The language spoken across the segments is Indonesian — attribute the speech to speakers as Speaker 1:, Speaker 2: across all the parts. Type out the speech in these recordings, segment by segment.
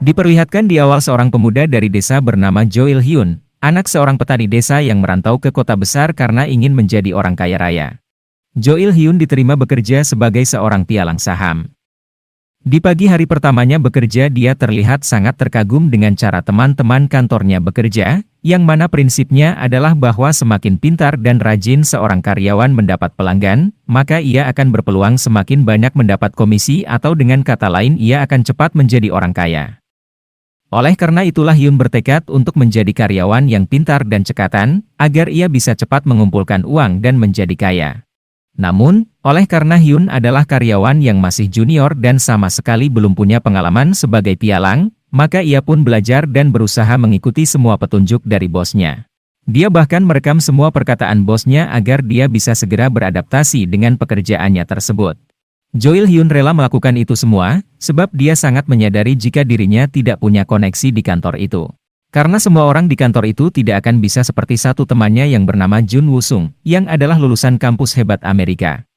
Speaker 1: Diperlihatkan di awal seorang pemuda dari desa bernama Jo Il Hyun, anak seorang petani desa yang merantau ke kota besar karena ingin menjadi orang kaya raya. Jo Il Hyun diterima bekerja sebagai seorang pialang saham. Di pagi hari pertamanya bekerja, dia terlihat sangat terkagum dengan cara teman-teman kantornya bekerja, yang mana prinsipnya adalah bahwa semakin pintar dan rajin seorang karyawan mendapat pelanggan, maka ia akan berpeluang semakin banyak mendapat komisi, atau dengan kata lain ia akan cepat menjadi orang kaya. Oleh karena itulah Hyun bertekad untuk menjadi karyawan yang pintar dan cekatan, agar ia bisa cepat mengumpulkan uang dan menjadi kaya. Namun, oleh karena Hyun adalah karyawan yang masih junior dan sama sekali belum punya pengalaman sebagai pialang, maka ia pun belajar dan berusaha mengikuti semua petunjuk dari bosnya. Dia bahkan merekam semua perkataan bosnya agar dia bisa segera beradaptasi dengan pekerjaannya tersebut. Jo Il Hyun rela melakukan itu semua, sebab dia sangat menyadari jika dirinya tidak punya koneksi di kantor itu. Karena semua orang di kantor itu tidak akan bisa seperti satu temannya yang bernama Jun Woo Sung, yang adalah lulusan kampus hebat Amerika.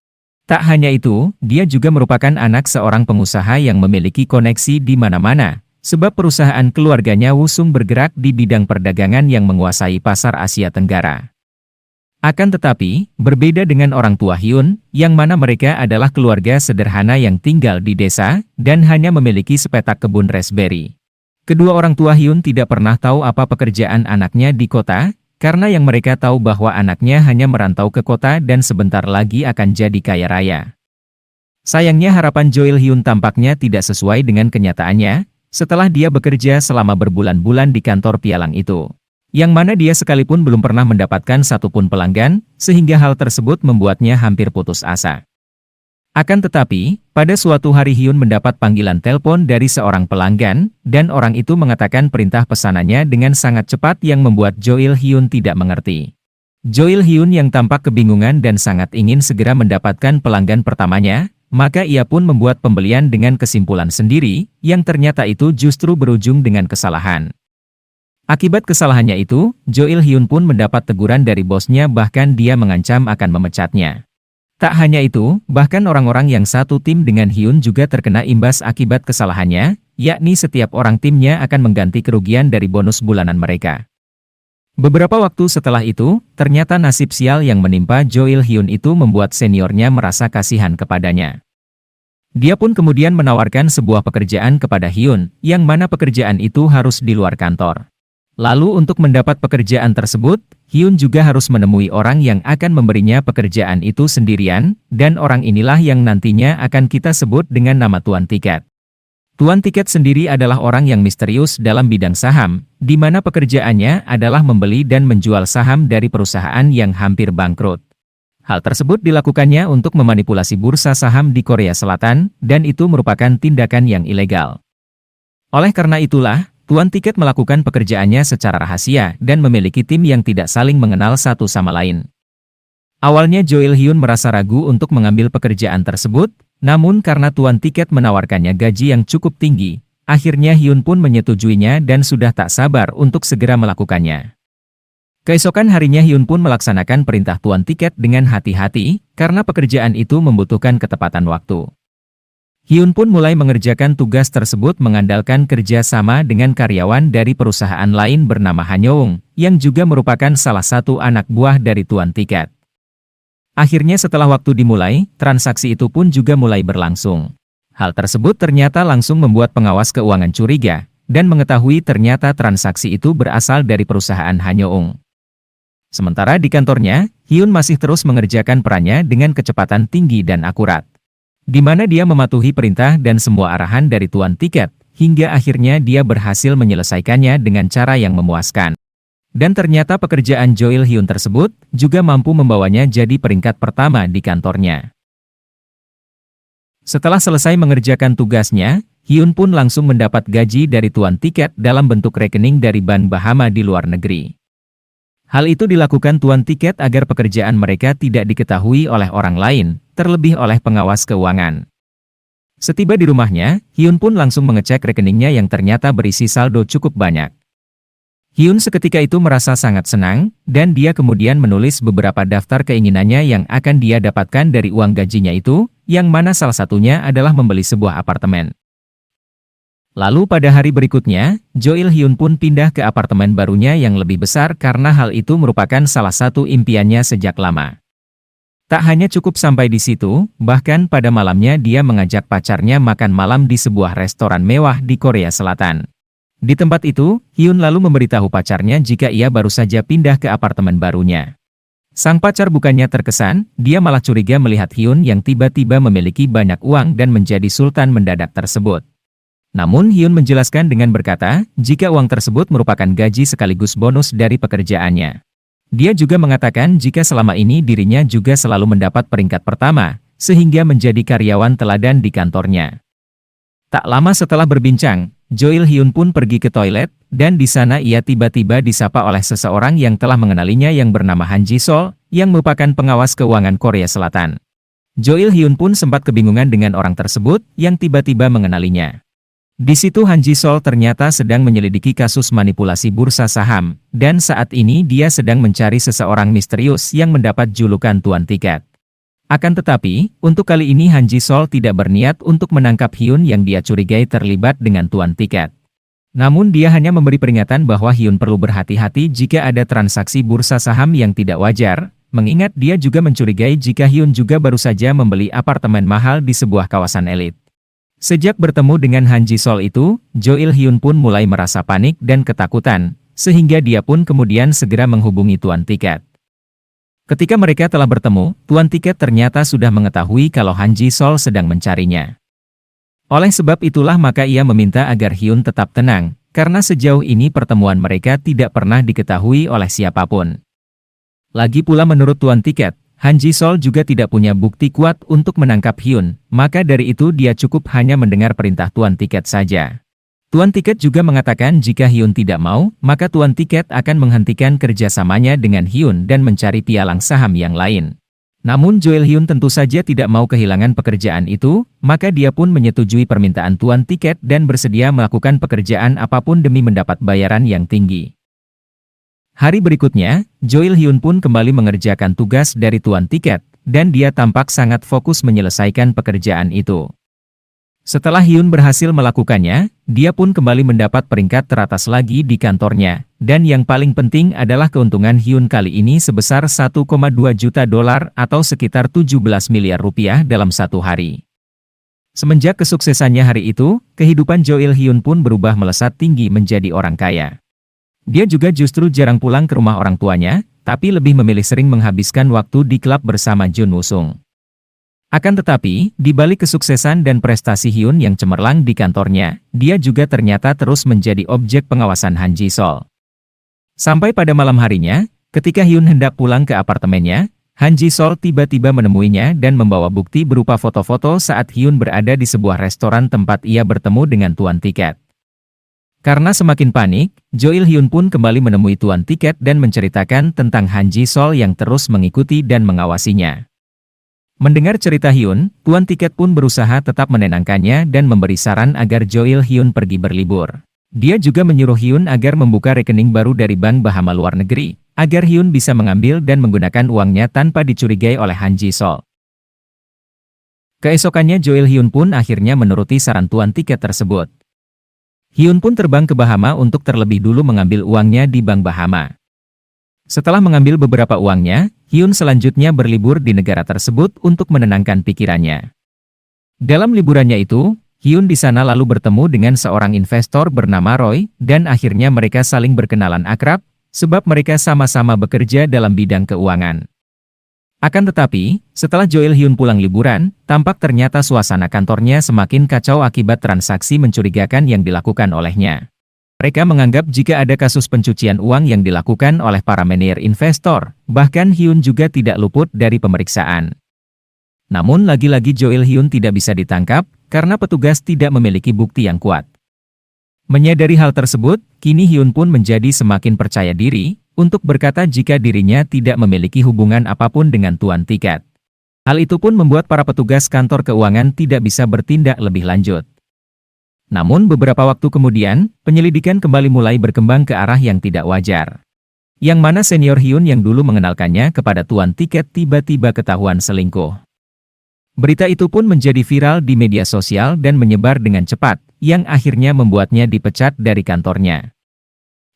Speaker 1: Tak hanya itu, dia juga merupakan anak seorang pengusaha yang memiliki koneksi di mana-mana, sebab perusahaan keluarganya Woo Sung bergerak di bidang perdagangan yang menguasai pasar Asia Tenggara. Akan tetapi, berbeda dengan orang tua Hyun, yang mana mereka adalah keluarga sederhana yang tinggal di desa, dan hanya memiliki sepetak kebun raspberry. Kedua orang tua Hyun tidak pernah tahu apa pekerjaan anaknya di kota, karena yang mereka tahu bahwa anaknya hanya merantau ke kota dan sebentar lagi akan jadi kaya raya. Sayangnya harapan Jo Il Hyun tampaknya tidak sesuai dengan kenyataannya, setelah dia bekerja selama berbulan-bulan di kantor pialang itu. Yang mana dia sekalipun belum pernah mendapatkan satupun pelanggan, sehingga hal tersebut membuatnya hampir putus asa. Akan tetapi, pada suatu hari Hyun mendapat panggilan telepon dari seorang pelanggan, dan orang itu mengatakan perintah pesanannya dengan sangat cepat yang membuat Jo Il Hyun tidak mengerti. Jo Il Hyun yang tampak kebingungan dan sangat ingin segera mendapatkan pelanggan pertamanya, maka ia pun membuat pembelian dengan kesimpulan sendiri, yang ternyata itu justru berujung dengan kesalahan. Akibat kesalahannya itu, Jo Il Hyun pun mendapat teguran dari bosnya, bahkan dia mengancam akan memecatnya. Tak hanya itu, bahkan orang-orang yang satu tim dengan Hyun juga terkena imbas akibat kesalahannya, yakni setiap orang timnya akan mengganti kerugian dari bonus bulanan mereka. Beberapa waktu setelah itu, ternyata nasib sial yang menimpa Jo Il Hyun itu membuat seniornya merasa kasihan kepadanya. Dia pun kemudian menawarkan sebuah pekerjaan kepada Hyun, yang mana pekerjaan itu harus di luar kantor. Lalu untuk mendapat pekerjaan tersebut, Hyun juga harus menemui orang yang akan memberinya pekerjaan itu sendirian, dan orang inilah yang nantinya akan kita sebut dengan nama Tuan Tiket. Tuan Tiket sendiri adalah orang yang misterius dalam bidang saham, di mana pekerjaannya adalah membeli dan menjual saham dari perusahaan yang hampir bangkrut. Hal tersebut dilakukannya untuk memanipulasi bursa saham di Korea Selatan, dan itu merupakan tindakan yang ilegal. Oleh karena itulah, Tuan Tiket melakukan pekerjaannya secara rahasia dan memiliki tim yang tidak saling mengenal satu sama lain. Awalnya Jo Il Hyun merasa ragu untuk mengambil pekerjaan tersebut, namun karena Tuan Tiket menawarkannya gaji yang cukup tinggi, akhirnya Hyun pun menyetujuinya dan sudah tak sabar untuk segera melakukannya. Keesokan harinya Hyun pun melaksanakan perintah Tuan Tiket dengan hati-hati, karena pekerjaan itu membutuhkan ketepatan waktu. Hyun pun mulai mengerjakan tugas tersebut mengandalkan kerja sama dengan karyawan dari perusahaan lain bernama Han Young, yang juga merupakan salah satu anak buah dari Tuan Tiket. Akhirnya setelah waktu dimulai, transaksi itu pun juga mulai berlangsung. Hal tersebut ternyata langsung membuat pengawas keuangan curiga, dan mengetahui ternyata transaksi itu berasal dari perusahaan Han Young. Sementara di kantornya, Hyun masih terus mengerjakan perannya dengan kecepatan tinggi dan akurat, di mana dia mematuhi perintah dan semua arahan dari Tuan Tiket, hingga akhirnya dia berhasil menyelesaikannya dengan cara yang memuaskan. Dan ternyata pekerjaan Jo Il Hyun tersebut juga mampu membawanya jadi peringkat pertama di kantornya. Setelah selesai mengerjakan tugasnya, Hyun pun langsung mendapat gaji dari Tuan Tiket dalam bentuk rekening dari Bank Bahama di luar negeri. Hal itu dilakukan Tuan Tiket agar pekerjaan mereka tidak diketahui oleh orang lain, terlebih oleh pengawas keuangan. Setiba di rumahnya, Hyun pun langsung mengecek rekeningnya yang ternyata berisi saldo cukup banyak. Hyun seketika itu merasa sangat senang, dan dia kemudian menulis beberapa daftar keinginannya yang akan dia dapatkan dari uang gajinya itu, yang mana salah satunya adalah membeli sebuah apartemen. Lalu pada hari berikutnya, Jo Il Hyun pun pindah ke apartemen barunya yang lebih besar karena hal itu merupakan salah satu impiannya sejak lama. Tak hanya cukup sampai di situ, bahkan pada malamnya dia mengajak pacarnya makan malam di sebuah restoran mewah di Korea Selatan. Di tempat itu, Hyun lalu memberitahu pacarnya jika ia baru saja pindah ke apartemen barunya. Sang pacar bukannya terkesan, dia malah curiga melihat Hyun yang tiba-tiba memiliki banyak uang dan menjadi sultan mendadak tersebut. Namun Hyun menjelaskan dengan berkata, jika uang tersebut merupakan gaji sekaligus bonus dari pekerjaannya. Dia juga mengatakan jika selama ini dirinya juga selalu mendapat peringkat pertama, sehingga menjadi karyawan teladan di kantornya. Tak lama setelah berbincang, Jo Il Hyun pun pergi ke toilet, dan di sana ia tiba-tiba disapa oleh seseorang yang telah mengenalinya yang bernama Han Ji Sol, yang merupakan pengawas keuangan Korea Selatan. Jo Il Hyun pun sempat kebingungan dengan orang tersebut, yang tiba-tiba mengenalinya. Di situ Han Ji Sol ternyata sedang menyelidiki kasus manipulasi bursa saham, dan saat ini dia sedang mencari seseorang misterius yang mendapat julukan Tuan Tiket. Akan tetapi, untuk kali ini Han Ji Sol tidak berniat untuk menangkap Hyun yang dia curigai terlibat dengan Tuan Tiket. Namun dia hanya memberi peringatan bahwa Hyun perlu berhati-hati jika ada transaksi bursa saham yang tidak wajar, mengingat dia juga mencurigai jika Hyun juga baru saja membeli apartemen mahal di sebuah kawasan elit. Sejak bertemu dengan Han Ji Sol itu, Jo Il Hyun pun mulai merasa panik dan ketakutan, sehingga dia pun kemudian segera menghubungi Tuan Tiket. Ketika mereka telah bertemu, Tuan Tiket ternyata sudah mengetahui kalau Han Ji Sol sedang mencarinya. Oleh sebab itulah maka ia meminta agar Hyun tetap tenang, karena sejauh ini pertemuan mereka tidak pernah diketahui oleh siapapun. Lagi pula menurut Tuan Tiket, Han Ji Sol juga tidak punya bukti kuat untuk menangkap Hyun, maka dari itu dia cukup hanya mendengar perintah Tuan Tiket saja. Tuan Tiket juga mengatakan jika Hyun tidak mau, maka Tuan Tiket akan menghentikan kerjasamanya dengan Hyun dan mencari pialang saham yang lain. Namun Jo Il Hyun tentu saja tidak mau kehilangan pekerjaan itu, maka dia pun menyetujui permintaan Tuan Tiket dan bersedia melakukan pekerjaan apapun demi mendapat bayaran yang tinggi. Hari berikutnya, Jo Il Hyun pun kembali mengerjakan tugas dari Tuan Tiket, dan dia tampak sangat fokus menyelesaikan pekerjaan itu. Setelah Hyun berhasil melakukannya, dia pun kembali mendapat peringkat teratas lagi di kantornya, dan yang paling penting adalah keuntungan Hyun kali ini sebesar 1,2 juta dolar atau sekitar 17 miliar rupiah dalam satu hari. Semenjak kesuksesannya hari itu, kehidupan Jo Il Hyun pun berubah melesat tinggi menjadi orang kaya. Dia juga justru jarang pulang ke rumah orang tuanya, tapi lebih memilih sering menghabiskan waktu di klub bersama Jun Woo Sung. Akan tetapi, di balik kesuksesan dan prestasi Hyun yang cemerlang di kantornya, dia juga ternyata terus menjadi objek pengawasan Han Ji Sol. Sampai pada malam harinya, ketika Hyun hendak pulang ke apartemennya, Han Ji Sol tiba-tiba menemuinya dan membawa bukti berupa foto-foto saat Hyun berada di sebuah restoran tempat ia bertemu dengan Tuan Tiket. Karena semakin panik, Jo Il Hyun pun kembali menemui Tuan Tiket dan menceritakan tentang Han Ji Sol yang terus mengikuti dan mengawasinya. Mendengar cerita Hyun, Tuan Tiket pun berusaha tetap menenangkannya dan memberi saran agar Jo Il Hyun pergi berlibur. Dia juga menyuruh Hyun agar membuka rekening baru dari bank Bahama luar negeri, agar Hyun bisa mengambil dan menggunakan uangnya tanpa dicurigai oleh Han Ji Sol. Keesokannya Jo Il Hyun pun akhirnya menuruti saran Tuan Tiket tersebut. Hyun pun terbang ke Bahama untuk terlebih dulu mengambil uangnya di Bank Bahama. Setelah mengambil beberapa uangnya, Hyun selanjutnya berlibur di negara tersebut untuk menenangkan pikirannya. Dalam liburannya itu, Hyun di sana lalu bertemu dengan seorang investor bernama Roy, dan akhirnya mereka saling berkenalan akrab, sebab mereka sama-sama bekerja dalam bidang keuangan. Akan tetapi, setelah Jo Il Hyun pulang liburan, tampak ternyata suasana kantornya semakin kacau akibat transaksi mencurigakan yang dilakukan olehnya. Mereka menganggap jika ada kasus pencucian uang yang dilakukan oleh para manajer investor, bahkan Hyun juga tidak luput dari pemeriksaan. Namun lagi-lagi Jo Il Hyun tidak bisa ditangkap, karena petugas tidak memiliki bukti yang kuat. Menyadari hal tersebut, kini Hyun pun menjadi semakin percaya diri, untuk berkata jika dirinya tidak memiliki hubungan apapun dengan Tuan Tiket. Hal itu pun membuat para petugas kantor keuangan tidak bisa bertindak lebih lanjut. Namun beberapa waktu kemudian, penyelidikan kembali mulai berkembang ke arah yang tidak wajar. Yang mana senior Hyun yang dulu mengenalkannya kepada Tuan Tiket tiba-tiba ketahuan selingkuh. Berita itu pun menjadi viral di media sosial dan menyebar dengan cepat, yang akhirnya membuatnya dipecat dari kantornya.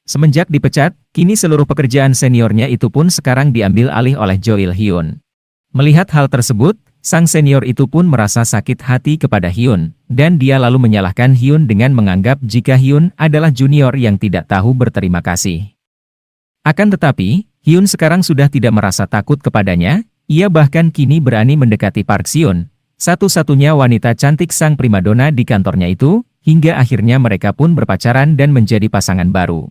Speaker 1: Semenjak dipecat, kini seluruh pekerjaan seniornya itu pun sekarang diambil alih oleh Jo Il-hyun. Melihat hal tersebut, sang senior itu pun merasa sakit hati kepada Hyun, dan dia lalu menyalahkan Hyun dengan menganggap jika Hyun adalah junior yang tidak tahu berterima kasih. Akan tetapi, Hyun sekarang sudah tidak merasa takut kepadanya, ia bahkan kini berani mendekati Park Seon, satu-satunya wanita cantik sang primadona di kantornya itu, hingga akhirnya mereka pun berpacaran dan menjadi pasangan baru.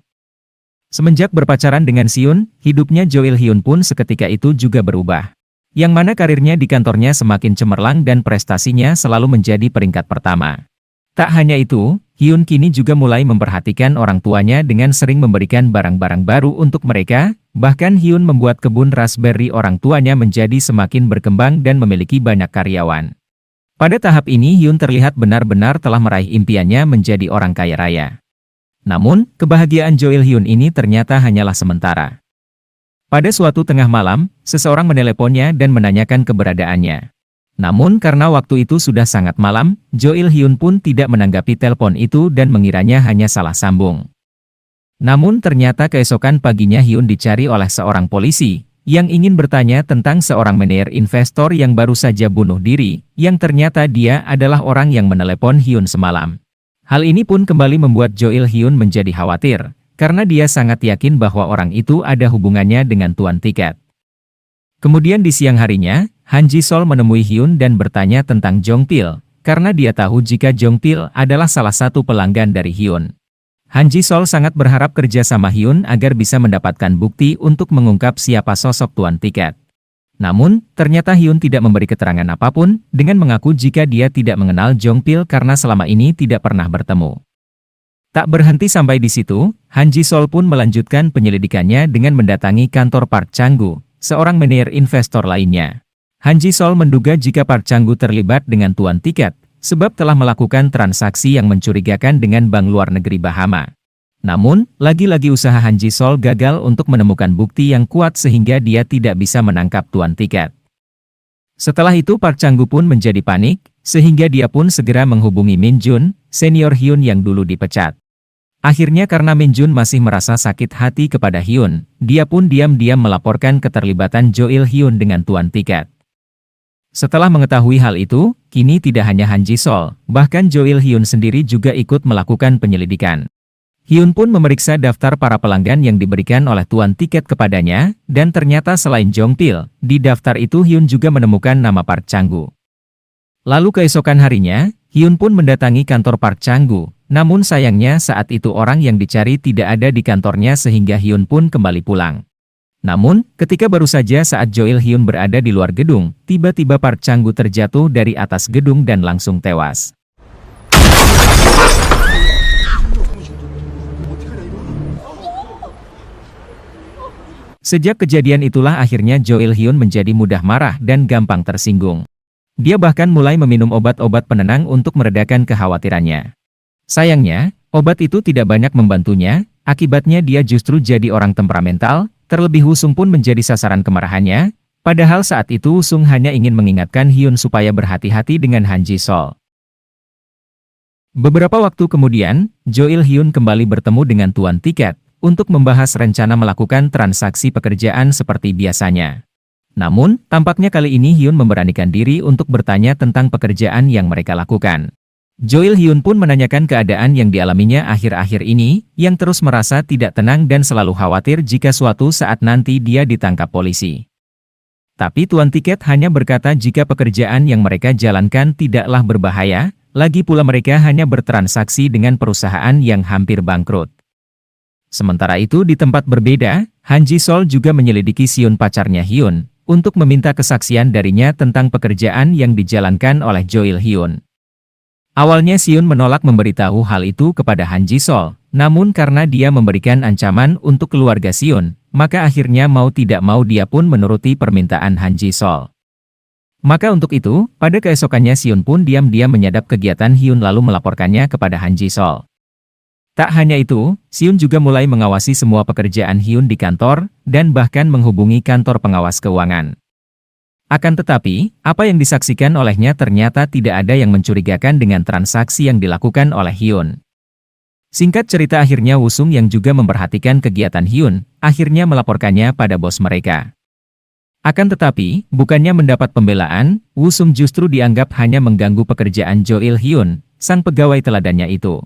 Speaker 1: Semenjak berpacaran dengan Seon, hidupnya Jo Il-hyun pun seketika itu juga berubah. Yang mana karirnya di kantornya semakin cemerlang dan prestasinya selalu menjadi peringkat pertama. Tak hanya itu, Hyun kini juga mulai memperhatikan orang tuanya dengan sering memberikan barang-barang baru untuk mereka, bahkan Hyun membuat kebun raspberry orang tuanya menjadi semakin berkembang dan memiliki banyak karyawan. Pada tahap ini Hyun terlihat benar-benar telah meraih impiannya menjadi orang kaya raya. Namun, kebahagiaan Jo Il-hyun ini ternyata hanyalah sementara. Pada suatu tengah malam, seseorang meneleponnya dan menanyakan keberadaannya. Namun karena waktu itu sudah sangat malam, Jo Il-hyun pun tidak menanggapi telepon itu dan mengiranya hanya salah sambung. Namun ternyata keesokan paginya Hyun dicari oleh seorang polisi, yang ingin bertanya tentang seorang manajer investor yang baru saja bunuh diri, yang ternyata dia adalah orang yang menelepon Hyun semalam. Hal ini pun kembali membuat Jo Il-hyun menjadi khawatir, karena dia sangat yakin bahwa orang itu ada hubungannya dengan tuan tiket. Kemudian di siang harinya, Han Ji-sol menemui Hyun dan bertanya tentang Jong Pil, karena dia tahu jika Jong Pil adalah salah satu pelanggan dari Hyun. Han Ji-sol sangat berharap kerja sama Hyun agar bisa mendapatkan bukti untuk mengungkap siapa sosok tuan tiket. Namun, ternyata Hyun tidak memberi keterangan apapun, dengan mengaku jika dia tidak mengenal Jong Pil karena selama ini tidak pernah bertemu. Tak berhenti sampai di situ, Han Ji-sol pun melanjutkan penyelidikannya dengan mendatangi kantor Park Chang-gu, seorang manajer investor lainnya. Han Ji-sol menduga jika Park Chang-gu terlibat dengan tuan tiket, sebab telah melakukan transaksi yang mencurigakan dengan bank luar negeri Bahama. Namun, lagi-lagi usaha Han Ji-sol gagal untuk menemukan bukti yang kuat sehingga dia tidak bisa menangkap tuan tiket. Setelah itu Park Chang-gu pun menjadi panik, sehingga dia pun segera menghubungi Min Jun, senior Hyun yang dulu dipecat. Akhirnya karena Min Jun masih merasa sakit hati kepada Hyun, dia pun diam-diam melaporkan keterlibatan Jo Il-hyun dengan tuan tiket. Setelah mengetahui hal itu, kini tidak hanya Han Ji-sol, bahkan Jo Il-hyun sendiri juga ikut melakukan penyelidikan. Hyun pun memeriksa daftar para pelanggan yang diberikan oleh tuan tiket kepadanya, dan ternyata selain Jong Pil, di daftar itu Hyun juga menemukan nama Park Chang-gu. Lalu keesokan harinya, Hyun pun mendatangi kantor Park Chang-gu, namun sayangnya saat itu orang yang dicari tidak ada di kantornya sehingga Hyun pun kembali pulang. Namun, ketika baru saja saat Jo Il-hyun berada di luar gedung, tiba-tiba Park Chang-gu terjatuh dari atas gedung dan langsung tewas. Sejak kejadian itulah akhirnya Jo Il-hyun menjadi mudah marah dan gampang tersinggung. Dia bahkan mulai meminum obat-obat penenang untuk meredakan kekhawatirannya. Sayangnya, obat itu tidak banyak membantunya, akibatnya dia justru jadi orang temperamental, terlebih Woo-sung pun menjadi sasaran kemarahannya, padahal saat itu Woo-sung hanya ingin mengingatkan Hyun supaya berhati-hati dengan Han Ji-sol. Beberapa waktu kemudian, Jo Il-hyun kembali bertemu dengan tuan tiket, untuk membahas rencana melakukan transaksi pekerjaan seperti biasanya. Namun, tampaknya kali ini Hyun memberanikan diri untuk bertanya tentang pekerjaan yang mereka lakukan. Jo Il-hyun pun menanyakan keadaan yang dialaminya akhir-akhir ini, yang terus merasa tidak tenang dan selalu khawatir jika suatu saat nanti dia ditangkap polisi. Tapi tuan tiket hanya berkata jika pekerjaan yang mereka jalankan tidaklah berbahaya, lagi pula mereka hanya bertransaksi dengan perusahaan yang hampir bangkrut. Sementara itu di tempat berbeda, Han Ji-sol juga menyelidiki Seon pacarnya Hyun, untuk meminta kesaksian darinya tentang pekerjaan yang dijalankan oleh Jo Il-hyun. Awalnya Seon menolak memberitahu hal itu kepada Han Ji-sol, namun karena dia memberikan ancaman untuk keluarga Seon, maka akhirnya mau tidak mau dia pun menuruti permintaan Han Ji-sol. Maka untuk itu, pada keesokannya Seon pun diam-diam menyadap kegiatan Hyun lalu melaporkannya kepada Han Ji-sol. Tak hanya itu, Seon juga mulai mengawasi semua pekerjaan Hyun di kantor, dan bahkan menghubungi kantor pengawas keuangan. Akan tetapi, apa yang disaksikan olehnya ternyata tidak ada yang mencurigakan dengan transaksi yang dilakukan oleh Hyun. Singkat cerita akhirnya Woo-sung yang juga memperhatikan kegiatan Hyun, akhirnya melaporkannya pada bos mereka. Akan tetapi, bukannya mendapat pembelaan, Woo-sung justru dianggap hanya mengganggu pekerjaan Jo Il-hyun, sang pegawai teladannya itu.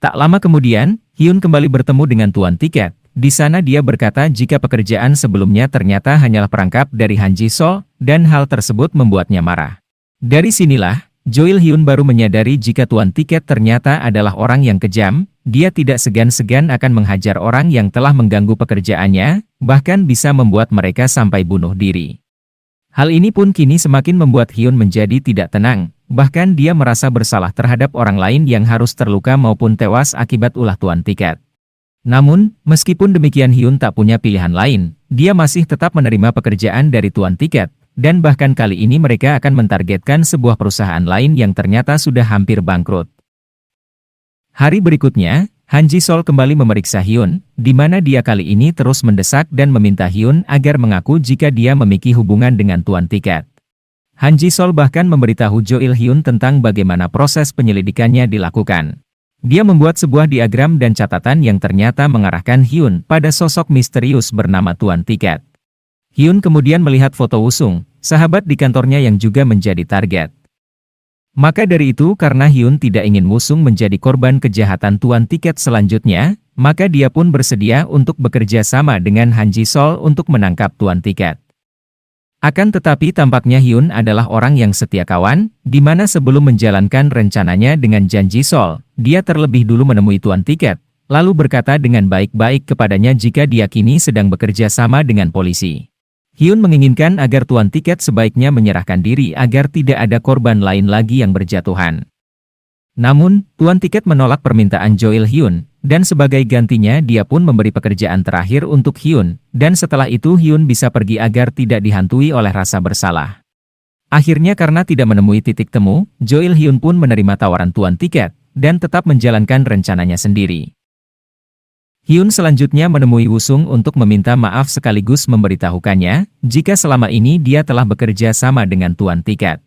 Speaker 1: Tak lama kemudian, Hyun kembali bertemu dengan tuan tiket. Di sana dia berkata jika pekerjaan sebelumnya ternyata hanyalah perangkap dari Han Ji-sol, dan hal tersebut membuatnya marah. Dari sinilah, Jo Il-hyun baru menyadari jika tuan tiket ternyata adalah orang yang kejam, dia tidak segan-segan akan menghajar orang yang telah mengganggu pekerjaannya, bahkan bisa membuat mereka sampai bunuh diri. Hal ini pun kini semakin membuat Hyun menjadi tidak tenang, bahkan dia merasa bersalah terhadap orang lain yang harus terluka maupun tewas akibat ulah tuan tiket. Namun, meskipun demikian Hyun tak punya pilihan lain, dia masih tetap menerima pekerjaan dari tuan tiket, dan bahkan kali ini mereka akan mentargetkan sebuah perusahaan lain yang ternyata sudah hampir bangkrut. Hari berikutnya, Han Ji-sol kembali memeriksa Hyun, di mana dia kali ini terus mendesak dan meminta Hyun agar mengaku jika dia memiliki hubungan dengan tuan tiket. Han Ji-sol bahkan memberitahu Jo Il-hyun tentang bagaimana proses penyelidikannya dilakukan. Dia membuat sebuah diagram dan catatan yang ternyata mengarahkan Hyun pada sosok misterius bernama tuan tiket. Hyun kemudian melihat foto Woo-sung, sahabat di kantornya yang juga menjadi target. Maka dari itu karena Hyun tidak ingin Woo-sung menjadi korban kejahatan tuan tiket selanjutnya, maka dia pun bersedia untuk bekerja sama dengan Han Ji-sol untuk menangkap tuan tiket. Akan tetapi tampaknya Hyun adalah orang yang setia kawan, di mana sebelum menjalankan rencananya dengan janji Sol, dia terlebih dulu menemui tuan tiket, lalu berkata dengan baik-baik kepadanya jika dia kini sedang bekerja sama dengan polisi. Hyun menginginkan agar tuan tiket sebaiknya menyerahkan diri agar tidak ada korban lain lagi yang berjatuhan. Namun, tuan tiket menolak permintaan Jo Il-hyun, dan sebagai gantinya dia pun memberi pekerjaan terakhir untuk Hyun, dan setelah itu Hyun bisa pergi agar tidak dihantui oleh rasa bersalah. Akhirnya karena tidak menemui titik temu, Jo Il-hyun pun menerima tawaran tuan tiket, dan tetap menjalankan rencananya sendiri. Hyun selanjutnya menemui Woo-sung untuk meminta maaf sekaligus memberitahukannya, jika selama ini dia telah bekerja sama dengan tuan tiket.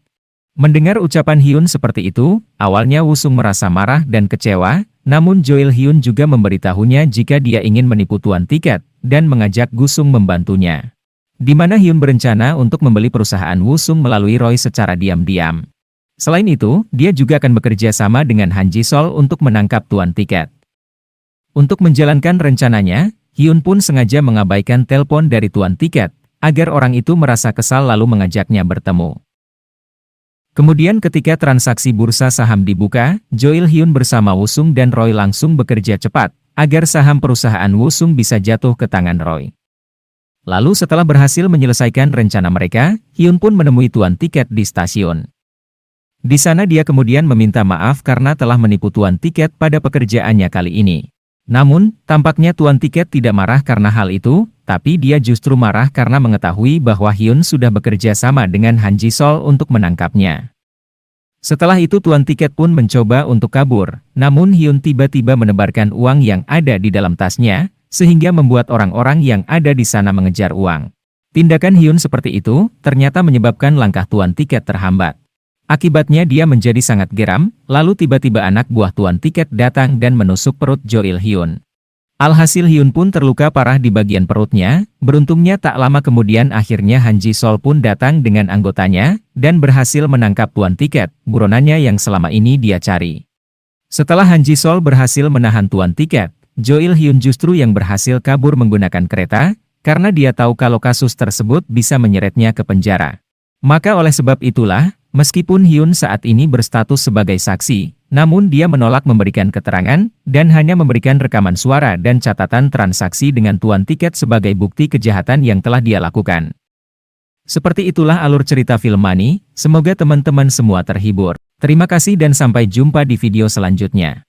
Speaker 1: Mendengar ucapan Hyun seperti itu, awalnya Woo-sung merasa marah dan kecewa, namun Jo Il-hyun juga memberitahunya jika dia ingin menipu tuan tiket, dan mengajak Woo-sung membantunya. Di mana Hyun berencana untuk membeli perusahaan Woo-sung melalui Roy secara diam-diam. Selain itu, dia juga akan bekerja sama dengan Han Ji-sol untuk menangkap tuan tiket. Untuk menjalankan rencananya, Hyun pun sengaja mengabaikan telepon dari tuan tiket, agar orang itu merasa kesal lalu mengajaknya bertemu. Kemudian ketika transaksi bursa saham dibuka, Jo Il-hyun bersama Woo-sung dan Roy langsung bekerja cepat, agar saham perusahaan Woo-sung bisa jatuh ke tangan Roy. Lalu setelah berhasil menyelesaikan rencana mereka, Hyun pun menemui tuan tiket di stasiun. Di sana dia kemudian meminta maaf karena telah menipu tuan tiket pada pekerjaannya kali ini. Namun, tampaknya tuan tiket tidak marah karena hal itu, tapi dia justru marah karena mengetahui bahwa Hyun sudah bekerja sama dengan Han Ji-sol untuk menangkapnya. Setelah itu tuan tiket pun mencoba untuk kabur, namun Hyun tiba-tiba menebarkan uang yang ada di dalam tasnya, sehingga membuat orang-orang yang ada di sana mengejar uang. Tindakan Hyun seperti itu, ternyata menyebabkan langkah tuan tiket terhambat. Akibatnya dia menjadi sangat geram, lalu tiba-tiba anak buah tuan tiket datang dan menusuk perut Jo Il-hyun. Alhasil Hyun pun terluka parah di bagian perutnya, beruntungnya tak lama kemudian akhirnya Han Ji-sol pun datang dengan anggotanya, dan berhasil menangkap tuan tiket, buronannya yang selama ini dia cari. Setelah Han Ji-sol berhasil menahan tuan tiket, Jo Il-hyun justru yang berhasil kabur menggunakan kereta, karena dia tahu kalau kasus tersebut bisa menyeretnya ke penjara. Maka oleh sebab itulah, meskipun Hyun saat ini berstatus sebagai saksi, namun dia menolak memberikan keterangan, dan hanya memberikan rekaman suara dan catatan transaksi dengan tuan tiket sebagai bukti kejahatan yang telah dia lakukan. Seperti itulah alur cerita film Money, semoga teman-teman semua terhibur. Terima kasih dan sampai jumpa di video selanjutnya.